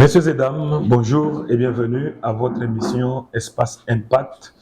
Messieurs et dames, bonjour et bienvenue à votre émission Espace Impact.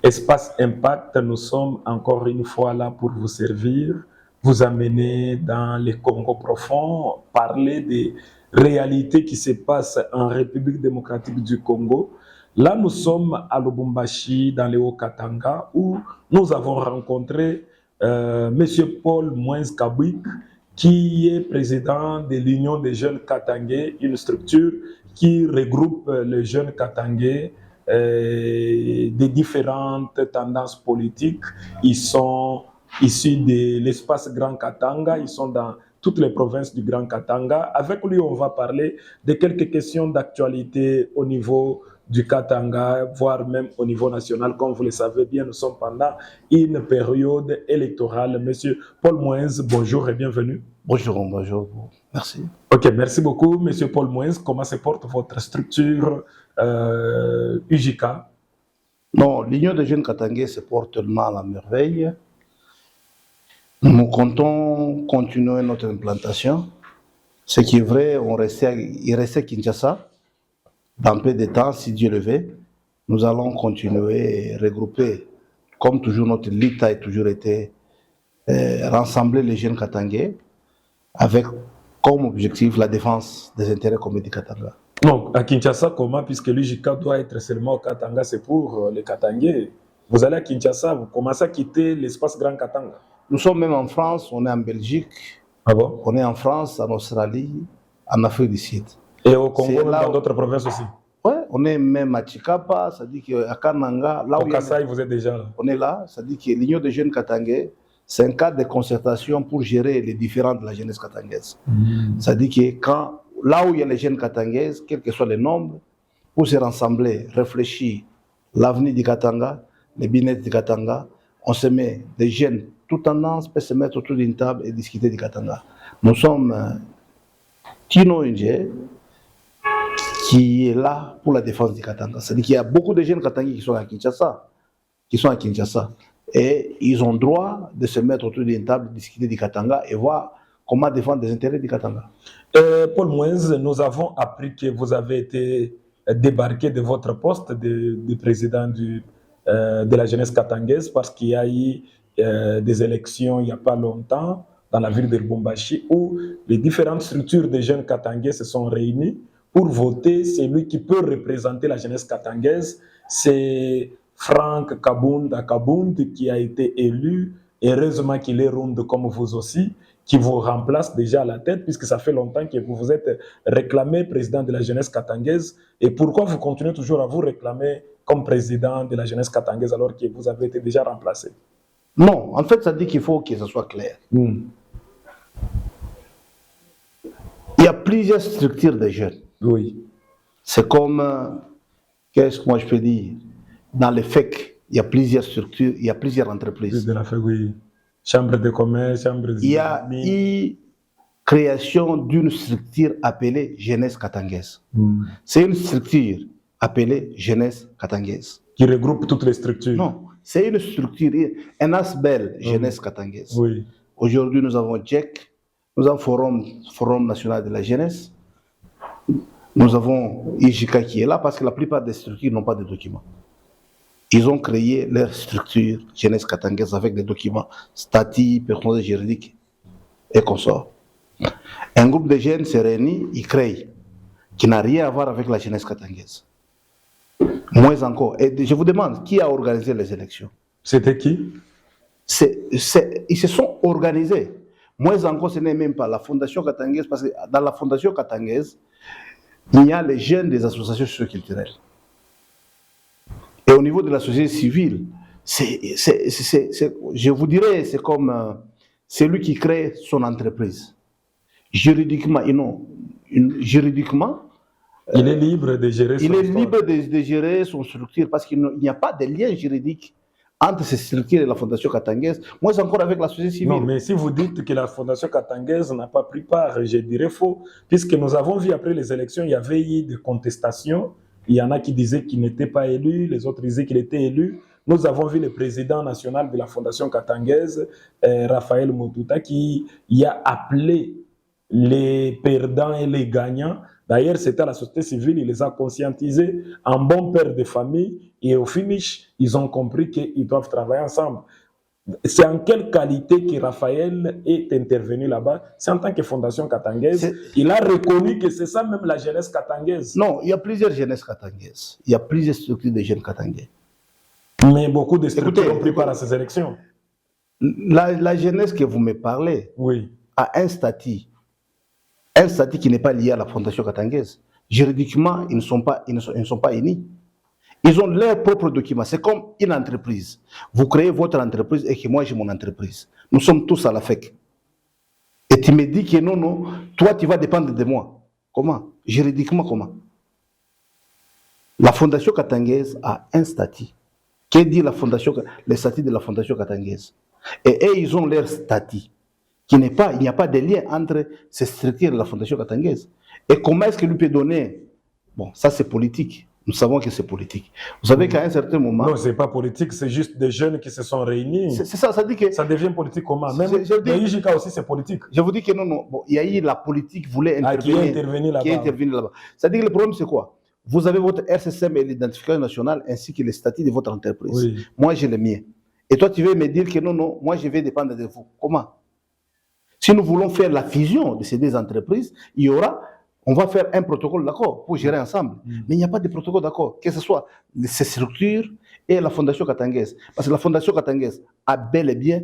Espace Impact, nous sommes encore une fois là pour vous servir, vous amener dans les Congo profonds, parler des réalités qui se passent en République démocratique du Congo. Là, nous sommes à Lubumbashi, dans les Hauts-Katanga, où nous avons rencontré Monsieur Paul Moins Kabwik, qui est président de l'Union des jeunes Katangais, une structure qui regroupe les jeunes Katangais des différentes tendances politiques. Ils sont issus de l'espace Grand Katanga, ils sont dans toutes les provinces du Grand Katanga. Avec lui, on va parler de quelques questions d'actualité au niveau du Katanga, voire même au niveau national. Comme vous le savez bien, nous sommes pendant une période électorale. Monsieur Paul Moins, bonjour et bienvenue. Bonjour, bonjour, merci. Ok, merci beaucoup, Monsieur Paul Moins. Comment se porte votre structure UJK? Non, l'Union des jeunes Katangais se porte mal à merveille. Nous comptons continuer notre implantation. Ce qui est vrai, il restait à Kinshasa. Dans peu de temps, si Dieu le veut, nous allons continuer et regrouper. Comme toujours, notre lutte a toujours été rassembler les jeunes Katangais avec comme objectif la défense des intérêts communs du Katanga. Non, à Kinshasa, comment? Puisque l'UJK doit être seulement au Katanga, c'est pour les Katangais. Vous allez à Kinshasa, vous commencez à quitter l'espace Grand Katanga. Nous sommes même en France, on est en Belgique, on est en France, en Australie, en Afrique du Sud. Et au Congo, dans d'autres provinces aussi? Oui, on est même à Chikapa, c'est-à-dire qu'à Kananga, là au Kasaï, vous êtes déjà là? On est là, c'est-à-dire que l'Union des jeunes Katangais, c'est un cadre de concertation pour gérer les différends de la jeunesse katangaise. C'est-à-dire que là où il y a les jeunes katangaises, quel que soit le nombre, pour se rassembler, réfléchir l'avenir du Katanga, les bien-être du Katanga, on se met des jeunes, toute tendance peut se mettre autour d'une table et discuter du Katanga. Nous sommes Tino Inge, qui est là pour la défense du Katanga. C'est-à-dire qu'il y a beaucoup de jeunes Katangais qui sont à Kinshasa. Et ils ont droit de se mettre autour d'une table, discuter du Katanga et voir comment défendre les intérêts du Katanga. Paul Moins, nous avons appris que vous avez été débarqué de votre poste de président de la jeunesse katangaise parce qu'il y a eu des élections il n'y a pas longtemps dans la ville de Lubumbashi où les différentes structures des jeunes katangais se sont réunies pour voter celui qui peut représenter la jeunesse katangaise. C'est Franck Kabunda qui a été élu, heureusement qu'il est ronde comme vous aussi, qui vous remplace déjà à la tête, puisque ça fait longtemps que vous vous êtes réclamé président de la jeunesse katangaise. Et pourquoi vous continuez toujours à vous réclamer comme président de la jeunesse katangaise alors que vous avez été déjà remplacé? Non, en fait, ça dit qu'il faut que ça soit clair. Il y a plusieurs structures de jeunes. Oui. C'est comme, qu'est-ce que moi je peux dire? Dans les FEC, il y a plusieurs structures, il y a plusieurs entreprises. De la FEC, oui. Chambre de commerce, chambre de... Il y a eu création d'une structure appelée Jeunesse Katangaise. C'est une structure appelée Jeunesse Katangaise. Qui regroupe toutes les structures? Non, c'est une structure, un ASBEL, Jeunesse Katangaise. Oui. Aujourd'hui, nous avons JEC, nous avons Forum National de la Jeunesse, nous avons IJK qui est là parce que la plupart des structures n'ont pas de documents. Ils ont créé leur structure jeunesse katangaise avec des documents, statuts, personnels juridiques et consorts. Un groupe de jeunes se réunit, ils créent, qui n'a rien à voir avec la jeunesse katangaise. Moins encore. Et je vous demande, qui a organisé les élections? C'était qui? Ils se sont organisés. Moins encore, ce n'est même pas la Fondation katangaise, parce que dans la Fondation katangaise, il y a les jeunes des associations socioculturelles. Et au niveau de la société civile, je vous dirais, c'est comme celui qui crée son entreprise. Juridiquement, il est libre de gérer de gérer son structure parce qu'il n'y a pas de lien juridique entre ces structures et la Fondation katangaise. Moi, c'est encore avec la société civile. Non, mais si vous dites que la Fondation katangaise n'a pas pris part, je dirais faux, puisque nous avons vu après les élections, il y avait eu des contestations. Il y en a qui disaient qu'il n'était pas élu, les autres disaient qu'il était élu. Nous avons vu le président national de la Fondation katangaise, Raphaël Motuta, qui y a appelé les perdants et les gagnants D'ailleurs, c'était la société civile, il les a conscientisés en bons pères de famille et au finish, ils ont compris qu'ils doivent travailler ensemble. C'est en quelle qualité que Raphaël est intervenu là-bas? C'est en tant que Fondation Katangaise. Il a reconnu que c'est ça même la jeunesse katangaise. Non, il y a plusieurs jeunesses katangaises. Il y a plusieurs structures de jeunes katangais. Mais beaucoup de structures ont pris part à ces élections. La jeunesse que vous me parlez oui. a un statut qui n'est pas lié à la Fondation Katangaise. Juridiquement, ils ne sont pas unis. Ils ont leurs propres documents. C'est comme une entreprise. Vous créez votre entreprise et que moi j'ai mon entreprise. Nous sommes tous à la FEC. Et tu me dis que non, toi tu vas dépendre de moi. Comment? Juridiquement, comment? La Fondation Katangaise a un statut. Qu'est-ce dit le statut de la Fondation Katangaise? Et eux, ils ont leur statut. Il n'y a pas de lien entre ces structures et la Fondation Katangaise. Et comment est-ce qu'il lui peut donner? Bon, ça c'est politique. Nous savons que c'est politique. Vous savez qu'à un certain moment... Non, ce n'est pas politique, c'est juste des jeunes qui se sont réunis. C'est ça, ça dit que... Ça devient politique comment? Même le IJK aussi, c'est politique. Je vous dis que non. Bon, il y a eu la politique voulait intervenir. Qui est intervenu là-bas. Ça dit que le problème, c'est quoi? Vous avez votre RCCM et l'identification nationale ainsi que le statut de votre entreprise. Oui. Moi, j'ai le mien. Et toi, tu veux me dire que non, moi, je vais dépendre de vous. Comment? Si nous voulons faire la fusion de ces deux entreprises, on va faire un protocole d'accord pour gérer ensemble. Mais il n'y a pas de protocole d'accord, que ce soit ces structures et la Fondation Katangaise. Parce que la Fondation Katangaise a bel et bien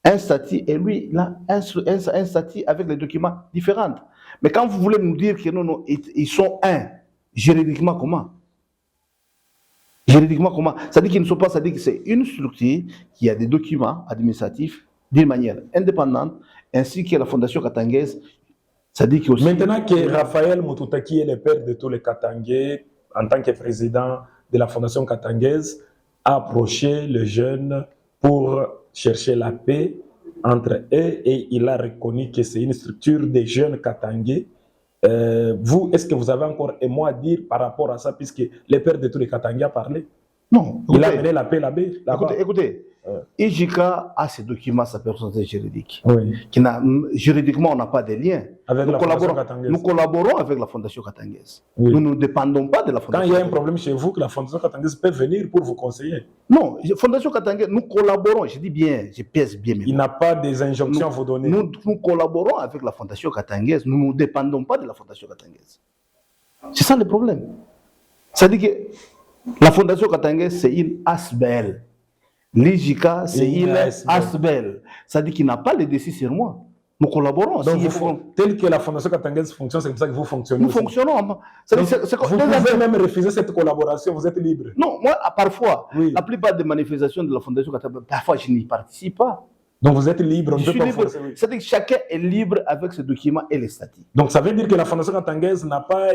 un statut et lui, il a un statut avec des documents différents. Mais quand vous voulez nous dire que non, ils sont un, juridiquement comment? Juridiquement comment? Ça dit qu'ils ne sont pas, ça dit que c'est une structure qui a des documents administratifs d'une manière indépendante, ainsi que la Fondation Katangaise. Ça dit aussi... Maintenant que Raphaël Mututaki est le père de tous les Katangais, en tant que président de la Fondation Katangaise, a approché les jeunes pour chercher la paix entre eux et il a reconnu que c'est une structure des jeunes Katangais. Vous, est-ce que vous avez encore un mot à dire par rapport à ça, puisque le père de tous les Katangais a parlé? Non. Il a amené la paix là-bas. Écoutez, IJK a ses documents, sa personnalité juridique. Oui. Juridiquement, on n'a pas de lien. Nous collaborons avec la Fondation Katangaise. Oui. Nous ne dépendons pas de la Fondation. Quand il y a un problème chez vous, que la Fondation Katangaise peut venir pour vous conseiller. Non, Fondation Katangaise, nous collaborons. Je dis bien, je pèse bien. Il n'a pas des injonctions à vous donner. Nous collaborons avec la Fondation Katangaise. Nous ne dépendons pas de la Fondation Katangaise. C'est ça le problème. C'est-à-dire que la Fondation Katangaise, c'est une ASBL. L'IJK, c'est une ASBL. Ça dit qu'il n'a pas les décis sur moi. Nous collaborons. Donc, tel que la Fondation Katangaise fonctionne, c'est comme ça que vous fonctionnez. Nous fonctionnons. Vous pouvez même refuser cette collaboration, vous êtes libre. Non, moi, parfois, la plupart des manifestations de la Fondation Katangaise, parfois, je n'y participe pas. Donc vous êtes libre, je suis libre. C'est-à-dire que chacun est libre avec ses documents et les statuts. Donc ça veut dire que la Fondation Katangaise n'a pas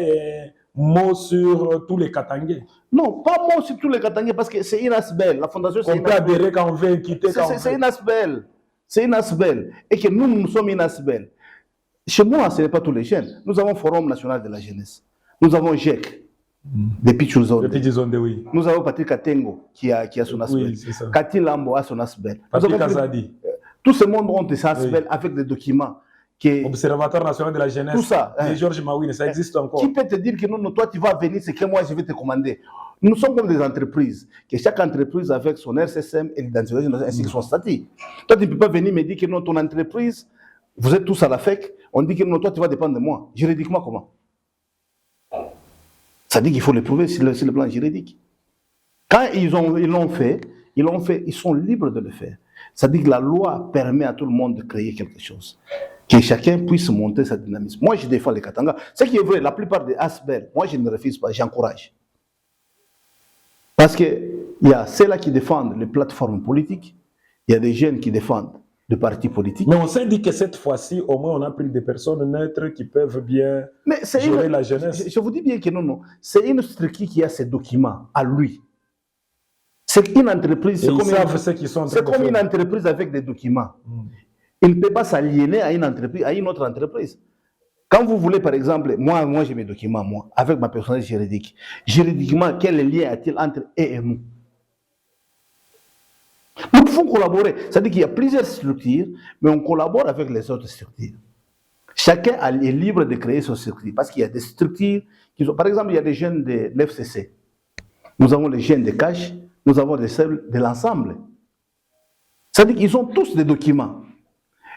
mot sur tous les Katangais? Non, pas mot sur tous les Katangais parce que c'est une ASBL. La Fondation, c'est une ASBL. On peut adhérer quand on veut, quitter quand on veut. C'est une ASBL. C'est une ASBL. Et que nous sommes une ASBL. Chez moi, ce n'est pas tous les jeunes. Nous avons Forum National de la Jeunesse. Nous avons GEC. Depuis Tchouzonde. Oui. Nous avons Patrick Katengo qui a son ASBL. Oui, c'est ça. Cathy Lambo a son ASBL. Patrick Kazadi. Tout ce monde ont des ASBL avec des documents. Observatoire national de la jeunesse. Tout ça. Georges Mawine, ça existe encore. Qui peut te dire que non, toi tu vas venir, c'est que moi je vais te commander. Nous sommes comme des entreprises, que chaque entreprise avec son RCCM et l'identification ainsi que son statut. Toi tu ne peux pas venir me dire que non, ton entreprise, vous êtes tous à la FEC, on dit que non, toi tu vas dépendre de moi. Juridiquement comment? Ça dit qu'il faut le prouver sur le plan juridique. Quand ils l'ont fait, ils sont libres de le faire. Ça dit que la loi permet à tout le monde de créer quelque chose. Que chacun puisse monter sa dynamisme. Moi, je défends les Katanga. Ce qui est vrai, la plupart des ASBL, moi, je ne refuse pas, j'encourage. Parce qu'il y a ceux-là qui défendent les plateformes politiques, il y a des jeunes qui défendent des partis politiques. Mais on s'est dit que cette fois-ci, au moins, on a pris des personnes neutres qui peuvent bien gérer la jeunesse. Je vous dis bien que non. C'est une structure qui a ses documents à lui. C'est une entreprise. C'est comme une entreprise avec des documents. Il ne peut pas s'aliéner à une autre entreprise. Quand vous voulez, par exemple, moi j'ai mes documents, moi, avec ma personnalité juridique. Juridiquement, quel lien a-t-il entre eux et nous? Nous pouvons collaborer. C'est-à-dire qu'il y a plusieurs structures, mais on collabore avec les autres structures. Chacun est libre de créer son structure. Parce qu'il y a des structures qui sont... Par exemple, il y a des jeunes de l'FCC. Nous avons les jeunes de Cash, nous avons les celles de l'ensemble. C'est-à-dire qu'ils ont tous des documents.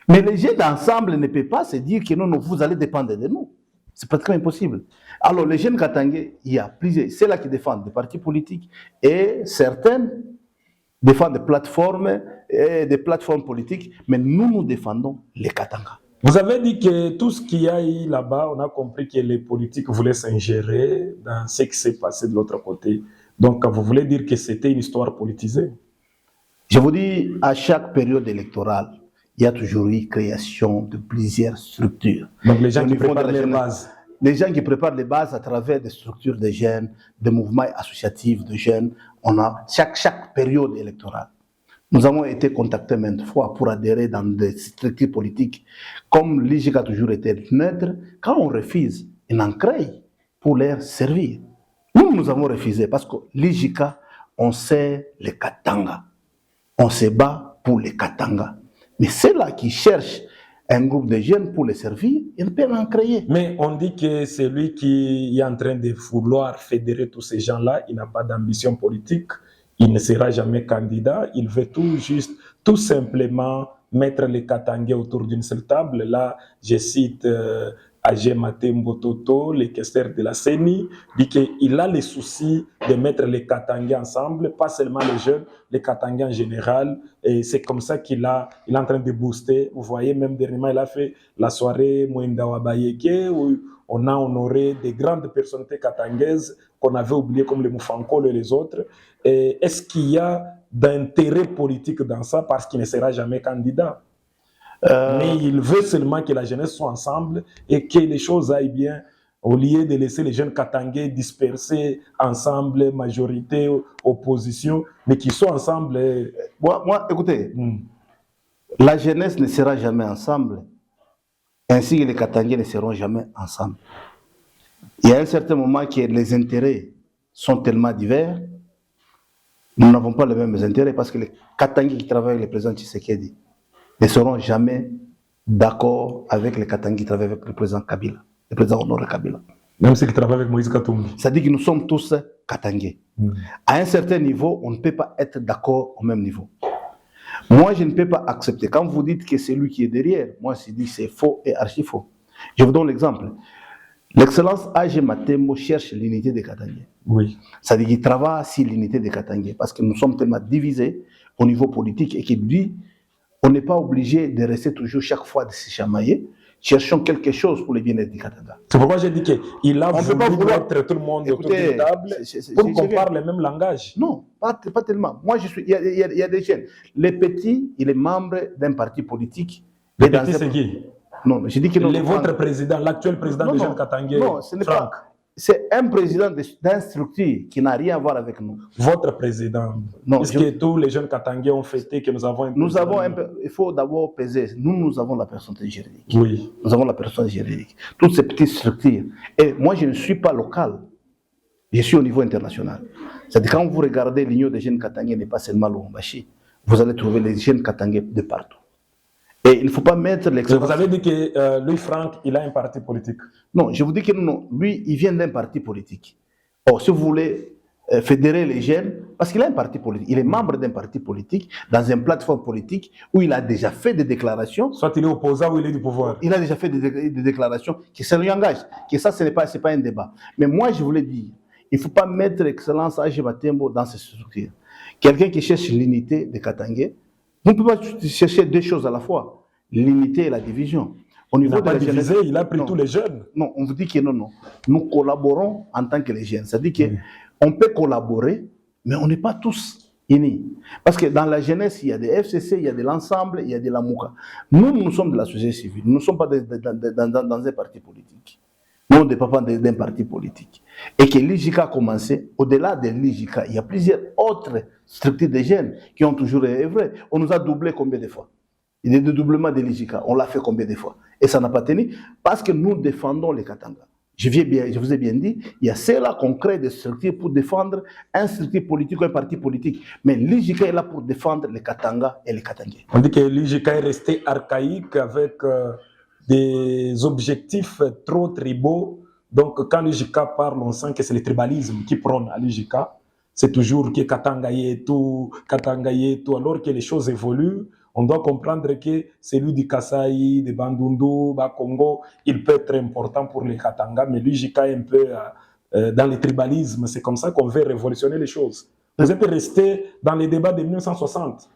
Mais les jeunes d'ensemble ne peuvent pas se dire que non, vous allez dépendre de nous. C'est pratiquement impossible. Alors, les jeunes Katangais, il y a plusieurs. C'est là qui défendent des partis politiques et certaines défendent des plateformes politiques, mais nous défendons les Katanga. Vous avez dit que tout ce qu'il y a eu là-bas, on a compris que les politiques voulaient s'ingérer dans ce qui s'est passé de l'autre côté. Donc, vous voulez dire que c'était une histoire politisée? Je vous dis, à chaque période électorale, il y a toujours eu création de plusieurs structures. Donc, les gens qui préparent les bases. Les gens qui préparent les bases à travers des structures de jeunes, des mouvements associatifs de jeunes, on a chaque période électorale. Nous avons été contactés maintes fois pour adhérer dans des structures politiques. Comme l'IGK a toujours été neutre, quand on refuse, on en crée pour leur servir. Nous avons refusé parce que l'IGK, on sait les Katanga. On se bat pour les Katanga. Mais ceux-là qui cherchent un groupe de jeunes pour les servir, ils peuvent en créer. Mais on dit que c'est lui qui est en train de vouloir fédérer tous ces gens-là. Il n'a pas d'ambition politique. Il ne sera jamais candidat. Il veut tout simplement mettre les Katangais autour d'une seule table. Là, je cite Agé Matembo Toto, le questeur de la CENI, dit qu'il a les soucis de mettre les Katangais ensemble, pas seulement les jeunes, les Katangais en général. Et c'est comme ça qu'il est en train de booster. Vous voyez, même dernièrement, il a fait la soirée Mwenda Wabayeke, où on a honoré des grandes personnalités katangaises qu'on avait oubliées comme les Moufankol et les autres. Et est-ce qu'il y a d'intérêt politique dans ça parce qu'il ne sera jamais candidat? Mais il veut seulement que la jeunesse soit ensemble et que les choses aillent bien, au lieu de laisser les jeunes Katangais dispersés ensemble, majorité, opposition, mais qu'ils soient ensemble. Moi, écoutez, la jeunesse ne sera jamais ensemble, ainsi que les Katangais ne seront jamais ensemble. Il y a un certain moment que les intérêts sont tellement divers, nous n'avons pas les mêmes intérêts parce que les Katangais qui travaillent avec le président Tshisekedi ne seront jamais d'accord avec les Katangais qui travaillent avec le président Kabila, le président Honoré Kabila. Même ceux qui travaillent avec Moïse Katumbi. C'est-à-dire que nous sommes tous Katangais. À un certain niveau, on ne peut pas être d'accord au même niveau. Moi, je ne peux pas accepter. Quand vous dites que c'est lui qui est derrière, moi, je dis que c'est faux et archi faux. Je vous donne l'exemple. L'excellence Agé Matembo cherche l'unité des Katangais. Oui. C'est-à-dire qu'il travaille sur l'unité des Katangais parce que nous sommes tellement divisés au niveau politique et qu'il dit on n'est pas obligé de rester toujours chaque fois de se chamailler. Cherchons quelque chose pour le bien-être du Katanga. C'est pourquoi j'ai dit qu'il a voulu mettre tout le monde autour d'une table pour qu'on parle le même langage. Non, pas tellement. Moi, il y a des jeunes. Les petits, il est membre d'un parti politique. Les petits, c'est qui? Non, je dis que non. Votre président, l'actuel président des jeunes Katangais, non, ce n'est Franck. C'est un président d'une structure qui n'a rien à voir avec nous. Votre président. Non, puisque tous les jeunes Katangais ont fêté que nous avons un président. Il faut d'abord peser. Nous avons la personnalité juridique. Oui. Nous avons la personnalité juridique. Toutes ces petites structures. Et moi, je ne suis pas local. Je suis au niveau international. C'est-à-dire quand vous regardez l'Union des jeunes Katangais, n'est pas seulement Lubumbashi. Vous allez trouver les jeunes Katangais de partout. Et il ne faut pas mettre l'excellence. Vous avez dit que lui, Franck, il a un parti politique. Non, je vous dis que non. Lui, il vient d'un parti politique. Or, si vous voulez fédérer les jeunes, parce qu'il a un parti politique, il est membre d'un parti politique, dans une plateforme politique où il a déjà fait des déclarations. Soit il est opposant ou il est du pouvoir. Il a déjà fait des déclarations qui se lui engagent. Que ça, ce n'est pas un débat. Mais moi, je voulais dire, il ne faut pas mettre l'excellence Agé Matembo dans ces structures. Quelqu'un qui cherche l'unité de Katangais, on ne peut pas chercher deux choses à la fois, l'unité et la division. Au niveau de la divisé, il a pris tous les jeunes. Non, on vous dit que non. Nous collaborons en tant que les jeunes. C'est-à-dire qu'on peut collaborer, mais on n'est pas tous unis. Parce que dans la jeunesse, il y a des FCC, il y a de l'ensemble, il y a de la Mouka. Nous sommes de la société civile. Nous ne sommes pas dans un parti politique. Nous, on ne dépend pas d'un parti politique. Et que l'IGK a commencé, au-delà de l'IGK, il y a plusieurs autres structures de jeunes qui ont toujours œuvré. On nous a doublé combien de fois? Il y a des doublements de l'IGK. On l'a fait combien de fois? Et ça n'a pas tenu parce que nous défendons les Katanga. Je vous ai bien dit, il y a ceux-là qu'on crée des structures pour défendre un structure politique ou un parti politique. Mais l'IGK est là pour défendre les Katanga et les Katangais. On dit que l'IGK est resté archaïque avec des objectifs trop tribaux. Donc, quand l'UJK parle, on sent que c'est le tribalisme qui prône à l'UJK. C'est toujours que Katanga et tout, alors que les choses évoluent. On doit comprendre que celui du Kasaï, de Bandundu, Congo, il peut être important pour les Katanga, mais l'UJK est un peu dans le tribalisme. C'est comme ça qu'on veut révolutionner les choses. Vous êtes resté dans les débats de 1960,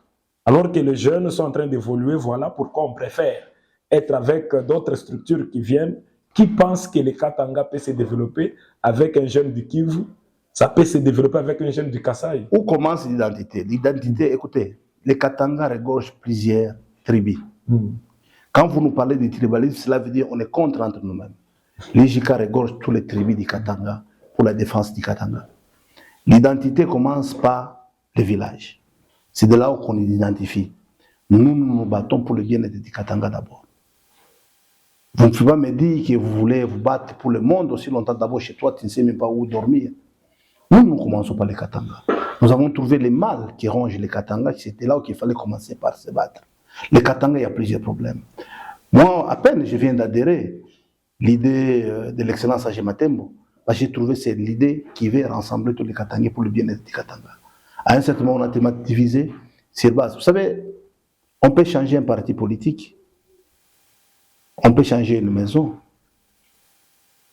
alors que les jeunes sont en train d'évoluer. Voilà pourquoi on préfère être avec d'autres structures qui viennent, qui pensent que le Katanga peut se développer avec un jeune du Kivu, ça peut se développer avec un jeune du Kasaï. Où commence l'identité? L'identité, écoutez, les Katanga regorgent plusieurs tribus. Quand vous nous parlez du tribalisme, cela veut dire qu'on est contre entre nous-mêmes. L'UJK regorge tous les tribus du Katanga pour la défense du Katanga. L'identité commence par les villages. C'est de là où on identifie. Nous nous battons pour le bien-être du Katanga d'abord. Vous ne pouvez pas me dire que vous voulez vous battre pour le monde aussi longtemps. D'abord, chez toi, tu ne sais même pas où dormir. Nous commençons par les Katanga. Nous avons trouvé les mâles qui rongent les Katanga. C'était là où il fallait commencer par se battre. Les Katanga, il y a plusieurs problèmes. Moi, à peine, je viens d'adhérer l'idée de l'excellence à Gematembo. J'ai trouvé c'est l'idée qui veut rassembler tous les Katangais pour le bien-être du Katanga. À un certain moment, on a été divisé sur base. Vous savez, on peut changer un parti politique. On peut changer une maison.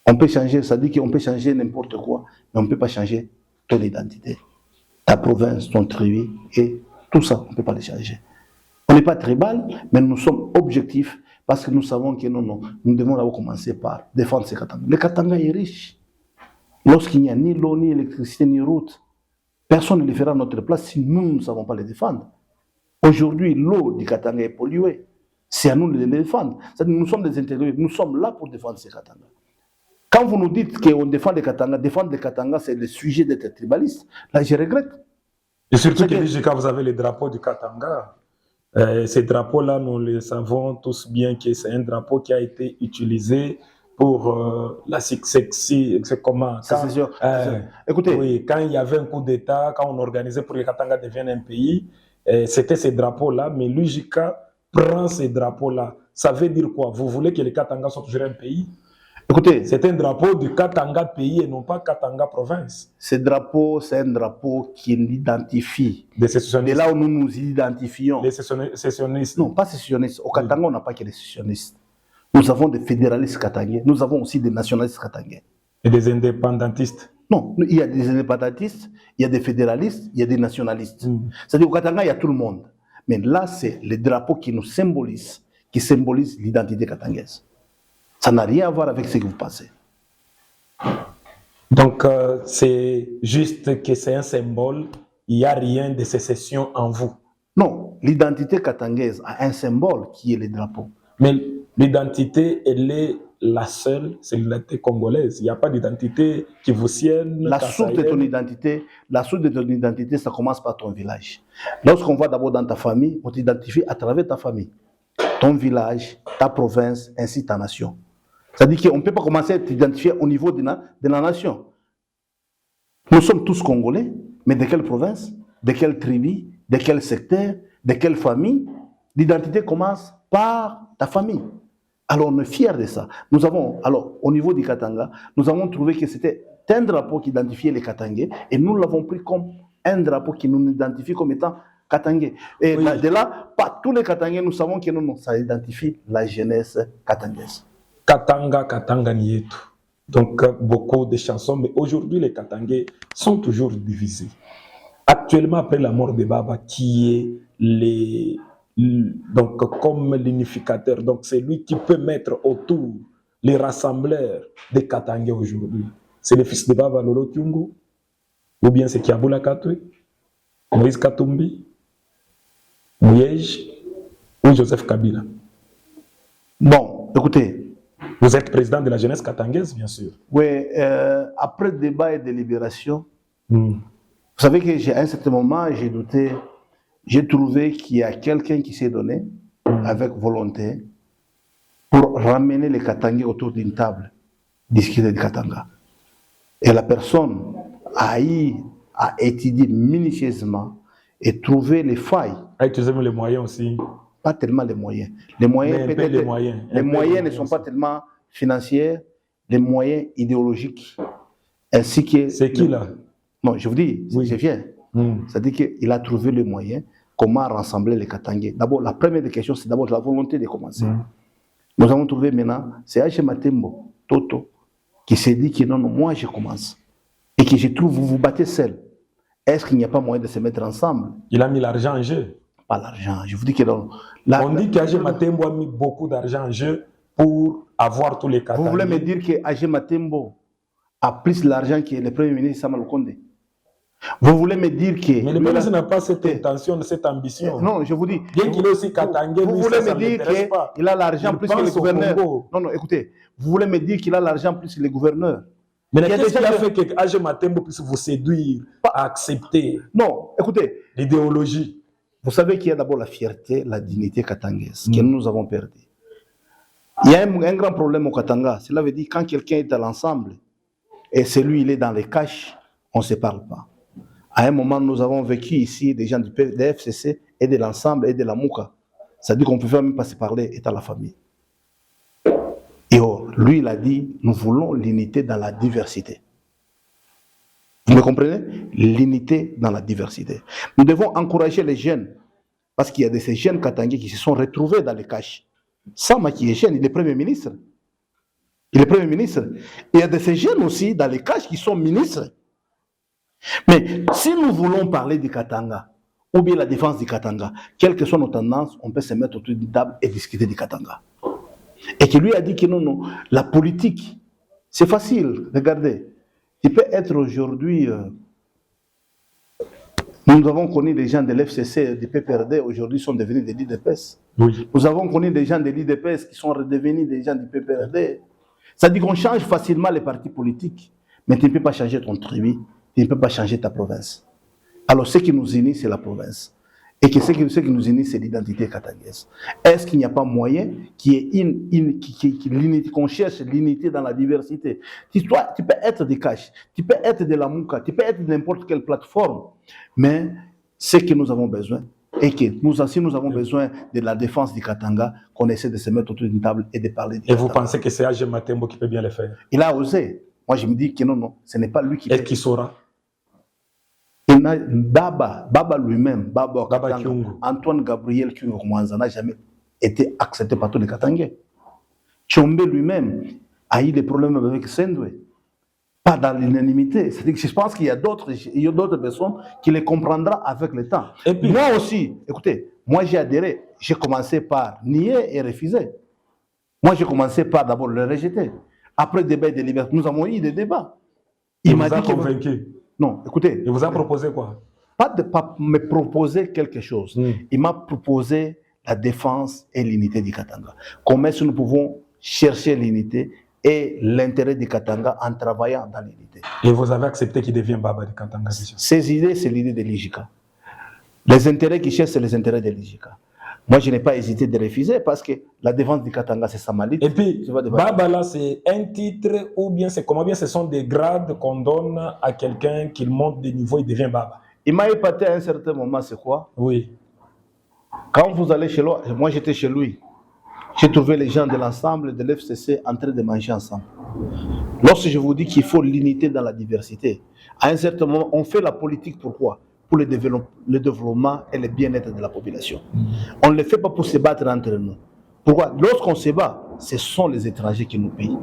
On peut changer, ça dit qu'on peut changer n'importe quoi, mais on ne peut pas changer ton identité, ta province, ton tribu, et tout ça, on ne peut pas les changer. On n'est pas tribal, mais nous sommes objectifs parce que nous savons que nous devons d'abord commencer par défendre ces Katanga. Le Katanga est riche. Lorsqu'il n'y a ni l'eau, ni électricité, ni route, personne ne les fera à notre place si nous ne savons pas les défendre. Aujourd'hui, l'eau du Katanga est polluée. C'est à nous de les défendre. C'est-à-dire, nous sommes des intellectuels, nous sommes là pour défendre ces Katanga. Quand vous nous dites qu'on défend les Katanga, défendre les Katanga, c'est le sujet d'être tribaliste. Là, je regrette. Et surtout que quand vous avez les drapeaux du Katanga, ces drapeaux-là, nous le savons tous bien que c'est un drapeau qui a été utilisé pour la succession. Écoutez, oui, quand il y avait un coup d'État, quand on organisait pour que le Katanga devienne un pays, c'était ces drapeaux-là, mais l'UJK prend ces drapeaux-là. Ça veut dire quoi? Vous voulez que le Katanga soit toujours un pays? Écoutez, c'est un drapeau du Katanga pays et non pas Katanga province. Ce drapeau, c'est un drapeau qui l'identifie. De là où nous nous identifions. Les sécessionnistes. Non, pas sécessionnistes. Au Katanga, on n'a pas que des sécessionnistes. Nous avons des fédéralistes katangais. Nous avons aussi des nationalistes katangais. Et des indépendantistes. Non, il y a des indépendantistes, il y a des fédéralistes, il y a des nationalistes. C'est-à-dire au Katanga, il y a tout le monde. Mais là, c'est le drapeau qui nous symbolise, qui symbolise l'identité katangaise. Ça n'a rien à voir avec ce que vous pensez. Donc, c'est juste que c'est un symbole, il n'y a rien de sécession en vous. Non, l'identité katangaise a un symbole qui est le drapeau. Mais l'identité, elle est la seule, c'est l'identité congolaise. Il n'y a pas d'identité qui vous sienne. La source de ton identité, ça commence par ton village. Lorsqu'on va d'abord dans ta famille, on t'identifie à travers ta famille. Ton village, ta province, ainsi ta nation. C'est-à-dire qu'on ne peut pas commencer à t'identifier au niveau de la nation. Nous sommes tous Congolais, mais de quelle province, de quelle tribu, de quel secteur, de quelle famille? L'identité commence par ta famille. Alors on est fiers de ça. Nous avons, alors au niveau du Katanga, nous avons trouvé que c'était un drapeau qui identifiait les Katangais et nous l'avons pris comme un drapeau qui nous identifie comme étant Katangais. Et oui. De là, pas tous les Katangais, nous savons que non, ça identifie la jeunesse katangaise. Katanga Nietu. Donc, beaucoup de chansons, mais aujourd'hui, les Katangais sont toujours divisés. Actuellement, après la mort de Baba, qui est donc, comme l'unificateur, donc c'est lui qui peut mettre autour les rassembleurs des Katangais aujourd'hui. C'est le fils de Baba, Lolo Kyungu, ou bien c'est Kiaboula Katwe, Moïse Katumbi, Mouyej, ou Joseph Kabila. Bon, écoutez. Vous êtes président de la jeunesse katangaise, bien sûr. Oui, après débat et délibération, vous savez qu'à un certain moment, j'ai douté, j'ai trouvé qu'il y a quelqu'un qui s'est donné, avec volonté, pour ramener les Katangais autour d'une table, discuter de Katanga. Et la personne a étudié minutieusement et trouvé les failles. A utilisé les moyens aussi. pas tellement les moyens. Les moyens, peut-être, les moyens ne sont pas tellement financiers, les moyens idéologiques, ainsi que... C'est qui là? Non, je vous dis, je viens. C'est-à-dire qu'il a trouvé le moyen, comment rassembler les Katangais. D'abord, la première des questions, c'est d'abord la volonté de commencer. Nous avons trouvé maintenant, c'est H. Matembo, Toto, qui s'est dit que non, non, moi je commence. Et que je trouve, vous vous battez seul. Est-ce qu'il n'y a pas moyen de se mettre ensemble? Il a mis l'argent en jeu. Pas l'argent, je vous dis que non. On dit qu'H. Matembo a mis beaucoup d'argent en jeu pour avoir tous les Katangais. Vous voulez me dire que H. Matembo a plus l'argent que le Premier ministre Sama Lukonde? Vous voulez me dire que... Mais le ministre n'a pas cette intention, cette ambition. Non, je vous dis... Bien qu'il ait aussi Katangais, vous voulez me dire qu'il a l'argent plus que le gouverneur? Non, non, écoutez. Vous voulez me dire qu'il a l'argent plus que le gouverneur? Mais qu'est-ce qui a fait que H. Matembo puisse vous séduire à accepter? Non, écoutez. L'idéologie. Vous savez qu'il y a d'abord la fierté, la dignité katangaise que nous avons perdu. Il y a un grand problème au Katanga. Cela veut dire quand quelqu'un est à l'ensemble et celui il est dans les caches, on ne se parle pas. À un moment, nous avons vécu ici des gens du FCC et de l'ensemble et de la Mouka. C'est-à-dire qu'on ne pouvait même pas se parler étant la famille. Et lui, il a dit, nous voulons l'unité dans la diversité. Vous me comprenez? L'unité dans la diversité. Nous devons encourager les jeunes, parce qu'il y a de ces jeunes Katangais qui se sont retrouvés dans les caches. Sama qui est jeune, il est Premier ministre. Il est Premier ministre. Et il y a de ces jeunes aussi dans les caches qui sont ministres. Mais si nous voulons parler du Katanga, ou bien la défense du Katanga, quelles que soient nos tendances, on peut se mettre autour d'une table et discuter du Katanga. Et qui lui a dit que non, non, la politique, c'est facile, regardez. Il peut être aujourd'hui, nous avons connu des gens de l'FCC, du PPRD, aujourd'hui sont devenus des l'IDPS. Oui. Nous avons connu des gens de l'IDPS qui sont redevenus des gens du PPRD. Ça dit qu'on change facilement les partis politiques, mais tu ne peux pas changer ton tribu. Tu ne peux pas changer ta province. Alors, ce qui nous unit, c'est la province. Et que ce qui nous unit, c'est l'identité katangaise. Est-ce qu'il n'y a pas moyen qu'on cherche l'unité dans la diversité? Toi, tu peux être des caches, tu peux être de la Mouka, tu peux être de n'importe quelle plateforme, mais ce que nous avons besoin, et que si nous avons besoin de la défense du Katanga, qu'on essaie de se mettre autour d'une table et de parler du Katanga. Et vous Katanga. pensez que c'est H. Matembo qui peut bien le faire? Il a osé. Moi, je me dis que non, non, ce n'est pas lui qui... Est-ce qu'il saura? Baba lui-même, Baba Kyungu. Antoine Gabriel Kyungu n'a jamais été accepté par tous les Katangais. Tchombe lui-même a eu des problèmes avec Sendwe. Pas dans l'unanimité. C'est-à-dire que je pense qu'il y a d'autres personnes qui les comprendront avec le temps. Et puis, moi aussi, écoutez, moi j'ai adhéré. J'ai commencé par nier et refuser. Moi j'ai commencé par d'abord le rejeter. Après débat et délibération, nous avons eu des débats. Il m'a dit convaincu. Non, écoutez. Il vous a proposé quoi? Pas me proposer quelque chose. Il m'a proposé la défense et l'unité du Katanga. Comment est-ce que nous pouvons chercher l'unité et l'intérêt du Katanga en travaillant dans l'unité? Et vous avez accepté qu'il devienne Baba du Katanga? Ces idées, c'est l'idée de l'IJIKA. Les intérêts qu'il cherche, c'est les intérêts de l'IJIKA. Moi, je n'ai pas hésité de refuser parce que la défense du Katanga, c'est Samalit. Et puis, Baba, là, c'est un titre ou bien c'est comment bien ce sont des grades qu'on donne à quelqu'un qui monte de niveau, il devient Baba. Il m'a épaté à un certain moment, c'est quoi? Oui. Quand vous allez chez lui, moi j'étais chez lui, j'ai trouvé les gens de l'ensemble de l'FCC en train de manger ensemble. Lorsque je vous dis qu'il faut l'unité dans la diversité, à un certain moment, on fait la politique pourquoi? Pour le développement et le bien-être de la population. On ne le fait pas pour se battre entre nous. Pourquoi? Lorsqu'on se bat, ce sont les étrangers qui nous payent.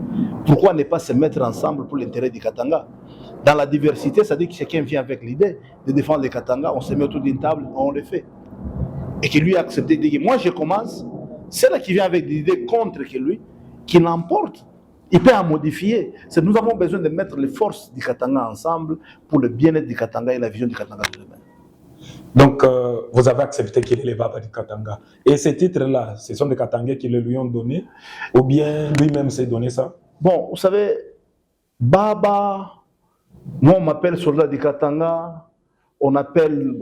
Pourquoi ne pas se mettre ensemble pour l'intérêt du Katanga? Dans la diversité, ça dit que chacun vient avec l'idée de défendre le Katanga, on se met autour d'une table, on le fait. Et que lui a accepté de dire, moi je commence, c'est là qui vient avec des idées contre que lui, qui l'emporte. Il peut en modifier. Nous avons besoin de mettre les forces du Katanga ensemble pour le bien-être du Katanga et la vision du Katanga de demain. Donc, vous avez accepté qu'il est le Baba du Katanga. Et ces titres-là, ce sont des Katangais qui le lui ont donné, ou bien lui-même s'est donné ça? Bon, vous savez, Baba, moi on m'appelle soldat du Katanga, on appelle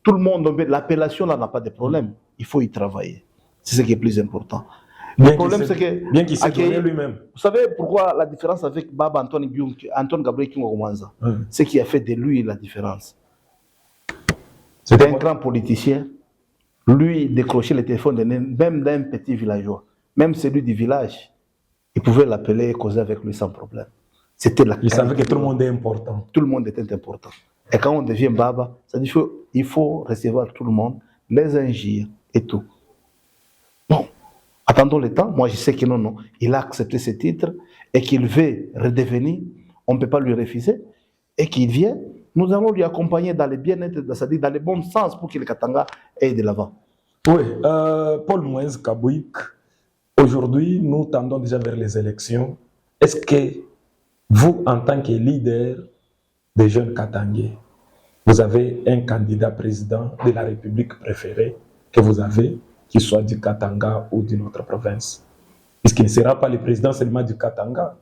tout le monde, l'appellation là n'a pas de problème. Il faut y travailler. C'est ce qui est plus important. Le problème, c'est que. Bien qu'il s'est donné lui-même. Vous savez pourquoi la différence avec Baba Antoine Gabriel Kyungu, ce qui a fait de lui la différence. C'était un grand politicien, lui décrocher le téléphone même d'un petit villageois, même celui du village, il pouvait l'appeler et causer avec lui sans problème. C'était la Il savait que tout le monde est important. Tout le monde était important. Et quand on devient Baba, ça dit qu'il faut recevoir tout le monde, les injures et tout. Bon, attendons le temps. Moi, je sais que non, il a accepté ce titre et qu'il veut redevenir. On ne peut pas lui refuser. Et qu'il vient, nous allons lui accompagner dans le bien-être, c'est-à-dire dans le bon sens pour que le Katanga aille de l'avant. Oui, Paul Moïse Kabouik, aujourd'hui, nous tendons déjà vers les élections. Est-ce que vous, en tant que leader des jeunes Katangais, vous avez un candidat président de la République préféré que vous avez, qu'il soit du Katanga ou d'une autre province? Puisqu'il ne sera pas le président seulement du Katanga.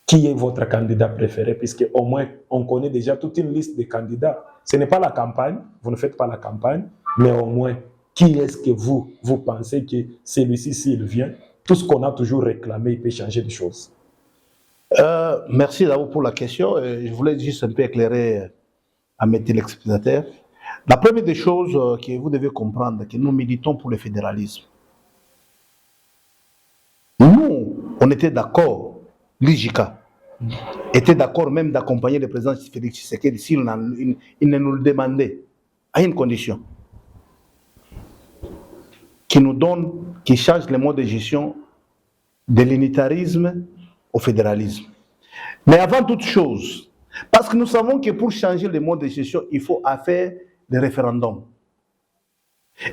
Qui est votre candidat préféré? Puisque au moins, on connaît déjà toute une liste de candidats. Ce n'est pas la campagne, vous ne faites pas la campagne, mais au moins, qui est-ce que vous pensez que celui-ci, s'il vient, tout ce qu'on a toujours réclamé, il peut changer de choses? Merci d'abord pour la question. Je voulais juste un peu éclairer à mes téléspectateurs. La première des choses que vous devez comprendre, c'est que nous militons pour le fédéralisme. Nous, on était d'accord, l'IJICA était d'accord même d'accompagner le président Félix Tshisekedi s'il ne nous le demandait, à une condition. Qui change le mode de gestion de l'unitarisme au fédéralisme. Mais avant toute chose, parce que nous savons que pour changer le mode de gestion, il faut faire des référendums.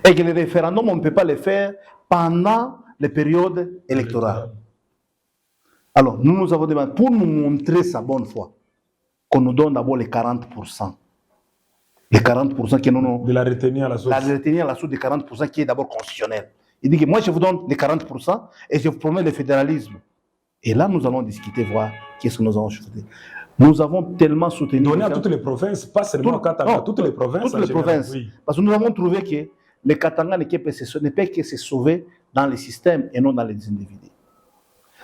Et que les référendums, on ne peut pas les faire pendant les périodes électorales. Alors, nous avons demandé, pour nous montrer sa bonne foi, qu'on nous donne d'abord les 40%. Les 40% qui nous de la retenir à la source. La retenir à la source des 40% qui est d'abord constitutionnel. Il dit que moi, je vous donne les 40% et je vous promets le fédéralisme. Et là, nous allons discuter, voir qu'est-ce que nous allons choisir. Nous avons tellement soutenu... Donner à toutes les provinces, pas seulement au Katanga, toutes les provinces. Toutes les provinces. Oui. Parce que nous avons trouvé que le Katanga ne peut que se sauver dans le système et non dans les individus.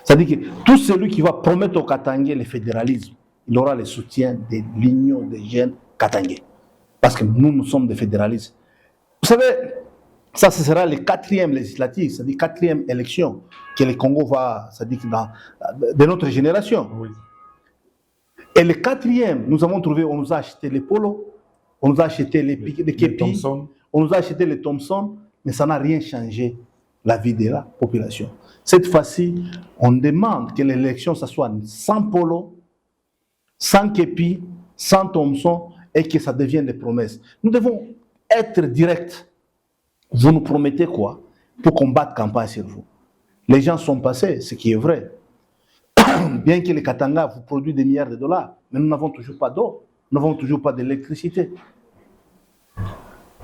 C'est-à-dire que tout celui qui va promettre au Katangais le fédéralisme, il aura le soutien de l'Union des jeunes Katangais. Parce que nous sommes des fédéralistes. Vous savez, ça, ce sera le 4e législatif, c'est-à-dire 4e élection que le Congo va, c'est-à-dire de notre génération. Oui. Et le 4e, nous avons trouvé, on nous a acheté les polos, on nous a acheté les képis, on nous a acheté les Thompson, mais ça n'a rien changé la vie de la population. Cette fois-ci, on demande que l'élection, ça soit sans polo, sans képi, sans Thompson, et que ça devienne des promesses. Nous devons être directs. Vous nous promettez quoi pour combattre campagne sur vous? Les gens sont passés, ce qui est vrai. Bien que les Katanga vous produisent des milliards de dollars, mais nous n'avons toujours pas d'eau, nous n'avons toujours pas d'électricité.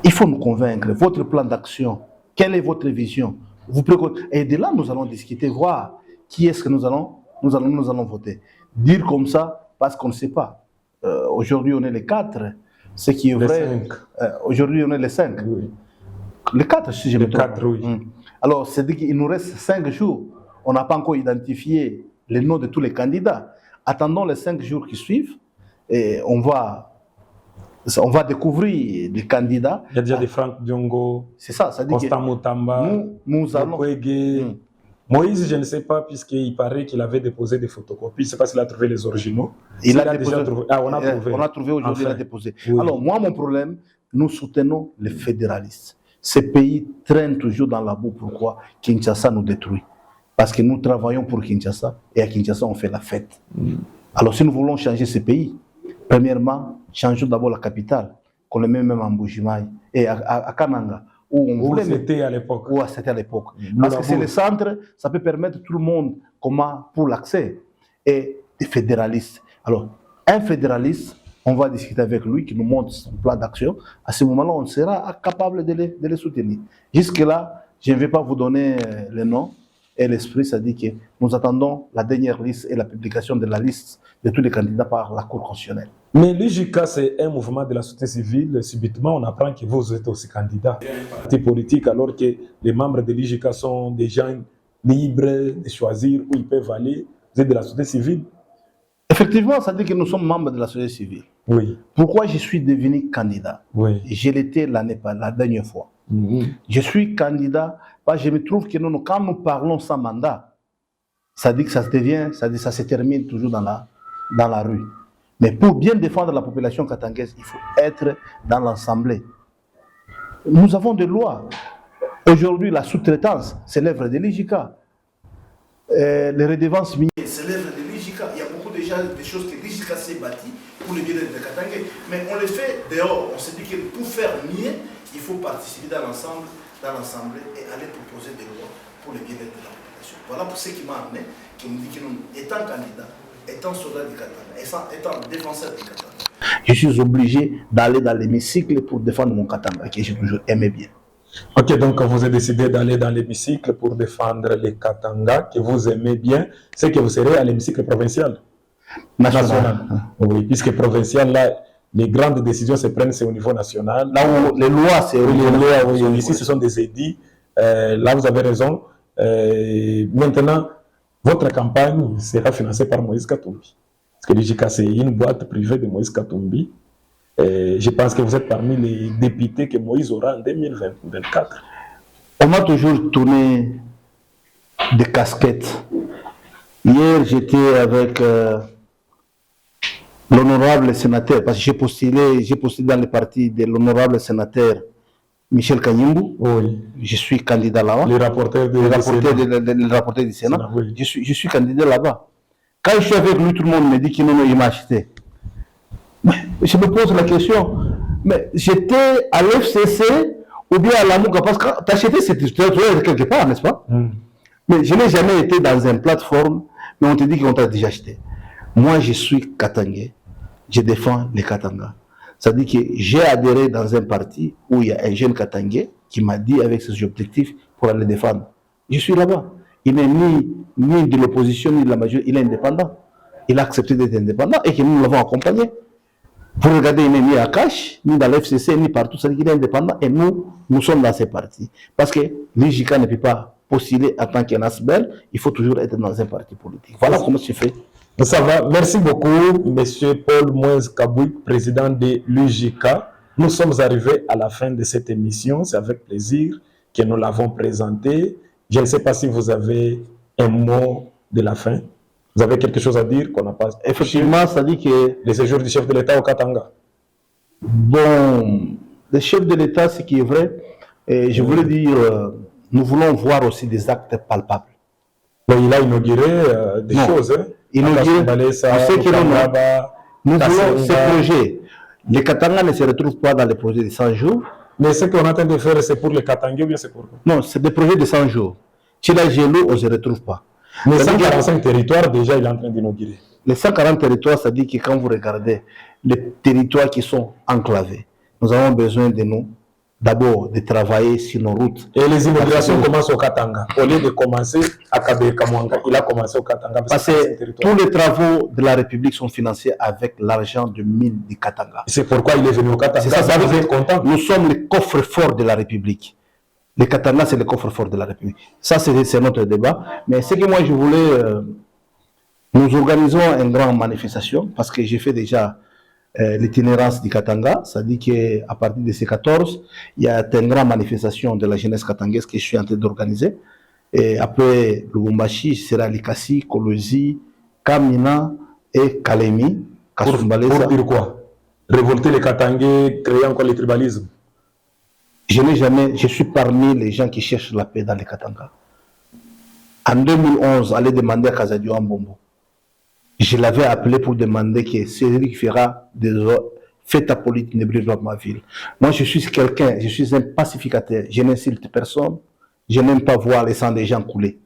Il faut nous convaincre. Votre plan d'action, quelle est votre vision? Et de là, nous allons discuter, voir qui est-ce que nous allons voter. Dire comme ça, parce qu'on ne sait pas. Aujourd'hui, on est les 4, ce qui est vrai. Aujourd'hui, on est les 5. Oui. Les 4, si je me trompe. 4, oui. Alors, c'est-à-dire qu'il nous reste 5 jours. On n'a pas encore identifié les noms de tous les candidats. Attendons les 5 jours qui suivent et on va découvrir des candidats. Il y a déjà des Franck Diongo, Constant Moutamba, nous allons... Moïse, je ne sais pas, puisqu'il paraît qu'il avait déposé des photocopies. Je ne sais pas s'il a trouvé les originaux. Il a déjà trouvé. Ah, on a trouvé. On a trouvé aujourd'hui, il a déposé. Oui. Alors, moi, mon problème, nous soutenons les fédéralistes. Ces pays traînent toujours dans la boue. Pourquoi? Kinshasa nous détruit. Parce que nous travaillons pour Kinshasa et à Kinshasa, on fait la fête. Alors, si nous voulons changer ces pays, premièrement, changeons d'abord la capitale, qu'on le met même en Mbujimayi et à Kananga. Où c'était à l'époque. Où c'était à l'époque. Parce que c'est le centre, ça peut permettre tout le monde pour l'accès. Et des fédéralistes. Alors, un fédéraliste, on va discuter avec lui, qui nous montre son plan d'action. À ce moment-là, on sera capable de les soutenir. Jusque-là, je ne vais pas vous donner les noms et l'esprit, ça dit que nous attendons la dernière liste et la publication de la liste de tous les candidats par la Cour constitutionnelle. Mais l'IJICA, c'est un mouvement de la société civile. Subitement, on apprend que vous êtes aussi candidat. Un parti politique, alors que les membres de l'IJICA sont des gens libres de choisir où ils peuvent aller. Vous êtes de la société civile. Effectivement, ça dit que nous sommes membres de la société civile. Oui. Pourquoi je suis devenu candidat? Oui. Je l'étais la dernière fois. Je suis candidat, je me trouve que nous, quand nous parlons sans mandat, ça dit que ça se termine toujours dans la rue. Mais pour bien défendre la population katangaise, il faut être dans l'Assemblée. Nous avons des lois. Aujourd'hui, la sous-traitance, c'est l'œuvre de l'IJK. Les redevances minières, c'est l'œuvre de l'IJK. Il y a beaucoup de choses que l'IJK s'est bâti pour le bien-être de Katangais. Mais on le fait dehors. On se dit que pour faire mieux, il faut participer dans l'Assemblée et aller proposer des lois pour le bien-être de la population. Voilà pour ce qui m'a amené, qui me dit que nous, étant candidat, étant soldat du Katanga, étant défenseur du Katanga, je suis obligé d'aller dans l'hémicycle pour défendre mon Katanga, que j'ai toujours aimé bien. Ok, donc vous avez décidé d'aller dans l'hémicycle pour défendre les Katanga que vous aimez bien, c'est que vous serez à l'hémicycle provincial. National. Oui, puisque provincial, là, les grandes décisions se prennent, c'est au niveau national. Là où les lois, c'est au niveau national. Ici, ce sont des édits. Là, vous avez raison. Maintenant, votre campagne sera financée par Moïse Katumbi. Parce que l'IJK, c'est une boîte privée de Moïse Katumbi. Je pense que vous êtes parmi les députés que Moïse aura en 2024. On m'a toujours tourné des casquettes. Hier, j'étais avec l'honorable sénateur, parce que j'ai postulé dans le parti de l'honorable sénateur Michel Kanyimbu. Oui. Je suis candidat là-bas. Le rapporteur du Sénat. Oui. Je suis candidat là-bas. Quand je suis avec lui, tout le monde me dit qu'il m'a acheté. Mais je me pose la question, mais j'étais à l'FCC ou bien à la Mouka, parce que tu as acheté cette histoire quelque part, n'est-ce pas? Mais je n'ai jamais été dans une plateforme, mais on te dit qu'on t'a déjà acheté. Moi, je suis Katangais, je défends les Katanga. Ça dit que j'ai adhéré dans un parti où il y a un jeune Katangais qui m'a dit avec ses objectifs pour aller défendre. Je suis là-bas. Il n'est ni de l'opposition ni de la majorité, il est indépendant. Il a accepté d'être indépendant et que nous l'avons accompagné. Pour regarder, il n'est ni à Cache, ni dans l'FCC, ni partout. Ça dit qu'il est indépendant et nous sommes dans ces partis. Parce que l'IJK ne peut pas postuler en tant qu'un asbel, il faut toujours être dans un parti politique. Voilà comment c'est fait. Ça va. Merci beaucoup, M. Paul Moïse Kabouik, président de l'IJK. Nous sommes arrivés à la fin de cette émission. C'est avec plaisir que nous l'avons présentée. Je ne sais pas si vous avez un mot de la fin. Vous avez quelque chose à dire qu'on n'a pas... Effectivement, ça dit que... Le séjour du chef de l'État au Katanga. Bon, le chef de l'État, ce qui est vrai, et je voulais dire, nous voulons voir aussi des actes palpables. Bon, il a inauguré des choses. Hein. Inauguré, nous voulons ces projets. Les Katanga ne se retrouvent pas dans les projets de 100 jours. Mais ce qu'on est en train de faire, c'est pour les Katanga ou bien c'est pour... Non, c'est des projets de 100 jours. Si la Gélo, on ne se retrouve pas. Mais 145 territoires, déjà, il est en train d'inaugurer. Les 140 territoires, ça dit que quand vous regardez les territoires qui sont enclavés, nous avons besoin de nous, d'abord, de travailler sur nos routes. Et les inaugurations commencent au Katanga. Au lieu de commencer à Kabé-Kamwanga, il a commencé au Katanga. Parce que tous les travaux de la République sont financés avec l'argent de mine du Katanga. C'est pourquoi il est venu au Katanga. Ça vous êtes content. Nous sommes les coffres forts de la République. Les Katanga, c'est le coffre-fort de la République. Ça, c'est notre débat. Mais ce que moi, je voulais... nous organisons une grande manifestation parce que j'ai fait déjà l'itinérance du Katanga. Ça dit qu'à partir de ces 14, il y a une grande manifestation de la jeunesse katangaise que je suis en train d'organiser. Et après Lubumbashi, sera Likasi, Kolosi, Kamina et Kalemi. Pour dire quoi? Révolter les Katangais, créer encore le tribalisme? Je suis parmi les gens qui cherchent la paix dans les Katanga. En 2011, aller demander à Kazadio Mbombo. Je l'avais appelé pour demander que c'est lui qui fera des fêtes à politique ne brûle pas ma ville. Moi, je suis quelqu'un, je suis un pacificateur. Je n'insulte personne. Je n'aime pas voir les sangs des gens couler.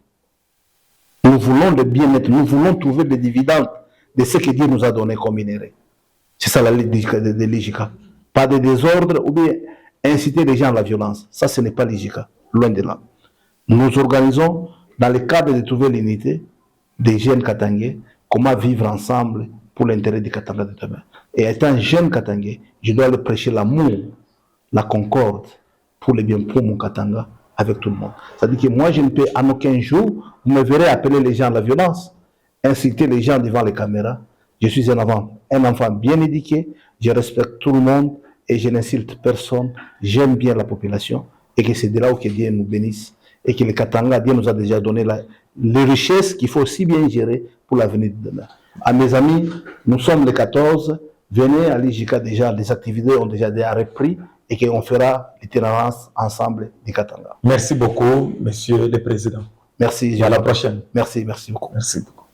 Nous voulons le bien-être. Nous voulons trouver des dividendes de ce que Dieu nous a donné comme minerai. C'est ça la lutte de l'IJK. Pas de désordre ou bien inciter les gens à la violence. Ça, ce n'est pas l'IJK. Loin de là. Nous organisons, dans le cadre de trouver l'unité des jeunes Katangais, comment vivre ensemble pour l'intérêt du Katanga de demain. Et étant jeune Katangais, je dois leur prêcher l'amour, la concorde, pour le bien pour mon Katanga, avec tout le monde. C'est-à-dire que moi, je ne peux en aucun jour, vous me verrez appeler les gens à la violence, inciter les gens devant les caméras. Je suis un enfant bien éduqué, je respecte tout le monde et je n'insulte personne. J'aime bien la population et que c'est de là où que Dieu nous bénisse et que le Katanga, Dieu nous a déjà donné les richesses qu'il faut aussi bien gérer pour l'avenir de demain. À mes amis, nous sommes les 14, venez à l'IJK déjà, les activités ont déjà repris et qu'on fera l'itinérance ensemble du Katanga. Merci beaucoup, Monsieur le Président. Merci. À la prochaine. Merci beaucoup. Merci beaucoup.